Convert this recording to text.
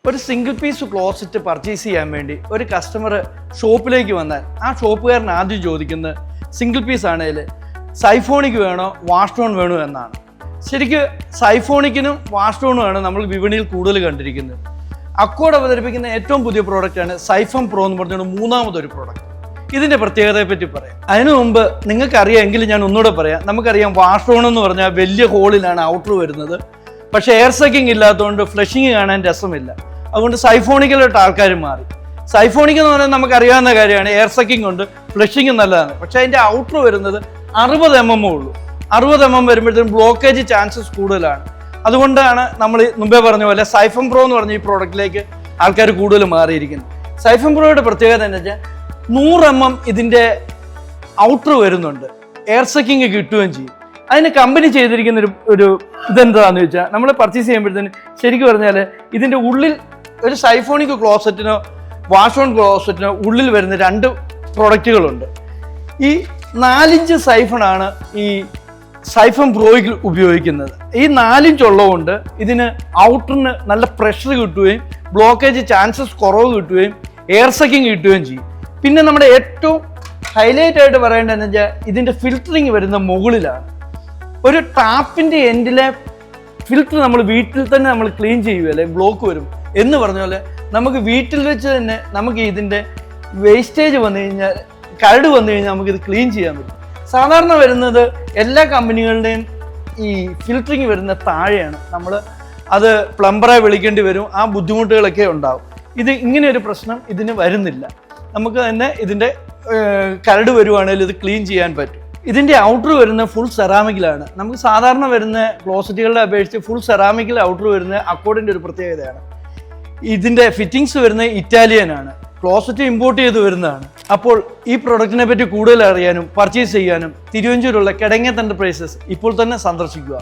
ഒരു single piece closet purchase ചെയ്യാൻ വേണ്ടി ഒരു കസ്റ്റമർ ഷോപ്പിലേക്ക് വന്നാൽ ആ ഷോപ്പുകാരൻ ആദ്യം ചോദിക്കുന്നത് സിംഗിൾ പീസ് ആണെങ്കിൽ സൈഫോണിക് വേണോ വാഷ് ടോൺ വേണോ എന്നാണ്. ശരിക്കും സൈഫോണിക്കിനും വാഷ് ടോണുമാണ് നമ്മൾ വിപണിയിൽ കൂടുതൽ കണ്ടിരിക്കുന്നത്. അക്കോഡ് അവതരിപ്പിക്കുന്ന ഏറ്റവും പുതിയ പ്രോഡക്റ്റാണ് സൈഫം പ്രോ എന്ന് പറഞ്ഞുകൊണ്ട് മൂന്നാമതൊരു പ്രോഡക്റ്റ്. ഇതിൻ്റെ പ്രത്യേകതയെ പറ്റി പറയാം. അതിനു മുമ്പ് നിങ്ങൾക്കറിയാം എങ്കിലും ഞാൻ ഒന്നുകൂടെ പറയാം. നമുക്കറിയാം വാഷ് ടോൺ എന്ന് പറഞ്ഞാൽ വലിയ ഹോളിലാണ് ഔട്ടർ വരുന്നത്. പക്ഷേ എയർ സക്കിങ് ഇല്ലാത്തതുകൊണ്ട് ഫ്ലഷിങ് കാണാൻ രസമില്ല. അതുകൊണ്ട് സൈഫോണിക്കിലോട്ട് ആൾക്കാർ മാറി. സൈഫോണിക് എന്ന് പറഞ്ഞാൽ നമുക്കറിയാവുന്ന കാര്യമാണ്, എയർ സക്കിങ് ഉണ്ട്, ഫ്ലഷിങ് നല്ലതാണ്. പക്ഷേ അതിൻ്റെ ഔട്ടർ വരുന്നത് 60 mm ഉള്ളൂ. 60 mm വരുമ്പോഴത്തേക്കും ബ്ലോക്കേജ് ചാൻസസ് കൂടുതലാണ്. അതുകൊണ്ടാണ് നമ്മൾ മുമ്പേ പറഞ്ഞ പോലെ സൈഫം പ്രോ എന്ന് പറഞ്ഞ ഈ പ്രോഡക്റ്റിലേക്ക് ആൾക്കാർ കൂടുതൽ മാറിയിരിക്കുന്നത്. സൈഫം പ്രോയുടെ പ്രത്യേകത എന്ന് വെച്ചാൽ 100 mm ഇതിൻ്റെ ഔട്ടർ വരുന്നുണ്ട്, എയർ സക്കിങ് കിട്ടുകയും ചെയ്യും. അതിന് കമ്പനി ചെയ്തിരിക്കുന്ന ഒരു ഇതെന്താണെന്ന് വെച്ചാൽ നമ്മൾ പർച്ചേസ് ചെയ്യുമ്പോഴത്തേന് ശരിക്കും പറഞ്ഞാൽ ഇതിൻ്റെ ഉള്ളിൽ ഒരു സൈഫോണിക് ക്ലോസറ്റിനോ വാഷ് ഓൺ ക്ലോസറ്റിനോ ഉള്ളിൽ വരുന്ന 2 പ്രോഡക്റ്റുകളുണ്ട്. ഈ 4 ഇഞ്ച് സൈഫണാണ് ഈ സൈഫം പ്രോയിൽ ഉപയോഗിക്കുന്നത്. ഈ 4 ഇഞ്ച് ഉള്ളതുകൊണ്ട് ഇതിന് ഔട്ടറിന് നല്ല പ്രഷർ കിട്ടുകയും ബ്ലോക്കേജ് ചാൻസസ് കുറവ് കിട്ടുകയും എയർ സക്കിങ് കിട്ടുകയും ചെയ്യും. പിന്നെ നമ്മുടെ ഏറ്റവും ഹൈലൈറ്റ് ആയിട്ട് പറയേണ്ടതെന്ന് വെച്ചാൽ ഇതിൻ്റെ ഫിൽറ്ററിങ് വരുന്ന മുകളിലാണ്. ഒരു ടാപ്പിൻ്റെ എൻഡിലെ ഫിൽറ്റർ നമ്മൾ വീട്ടിൽ തന്നെ നമ്മൾ ക്ലീൻ ചെയ്യുമല്ലേ, ബ്ലോക്ക് വരും എന്ന് പറഞ്ഞ പോലെ നമുക്ക് വീട്ടിൽ വെച്ച് തന്നെ നമുക്ക് ഇതിൻ്റെ വേസ്റ്റേജ് വന്നു കഴിഞ്ഞാൽ, കരട് വന്നു കഴിഞ്ഞാൽ നമുക്കിത് ക്ലീൻ ചെയ്യാൻ പറ്റും. സാധാരണ വരുന്നത് എല്ലാ കമ്പനികളുടെയും ഈ ഫിൽറ്ററിങ് വരുന്ന താഴെയാണ്. നമ്മൾ അത് പ്ലംബറെ വിളിക്കേണ്ടി വരും, ആ ബുദ്ധിമുട്ടുകളൊക്കെ ഉണ്ടാവും. ഇത് ഇങ്ങനെ ഒരു പ്രശ്നം ഇതിന് വരുന്നില്ല. നമുക്ക് തന്നെ ഇതിൻ്റെ കരട് വരുവാണെങ്കിൽ ഇത് ക്ലീൻ ചെയ്യാൻ പറ്റും. ഇതിൻ്റെ ഔട്ടർ വരുന്ന ഫുൾ സെറാമിക്കിലാണ്. നമുക്ക് സാധാരണ വരുന്ന ക്ലോസറ്റുകളുടെ അപേക്ഷിച്ച് ഫുൾ സെറാമിക്കിൽ ഔട്ടർ വരുന്ന അക്കോഡിൻ്റെ ഒരു പ്രത്യേകതയാണ്. ഇതിൻ്റെ ഫിറ്റിങ്സ് വരുന്ന ഇറ്റാലിയനാണ്, ക്ലോസറ്റ് ഇമ്പോർട്ട് ചെയ്ത് വരുന്നതാണ്. അപ്പോൾ ഈ പ്രൊഡക്റ്റിനെ പറ്റി കൂടുതൽ അറിയാനും പർച്ചേസ് ചെയ്യാനും തിരുവഞ്ചൂരുള്ള കിടങ്ങത്ത് എൻ്റർപ്രൈസസ് ഇപ്പോൾ തന്നെ സന്ദർശിക്കുക.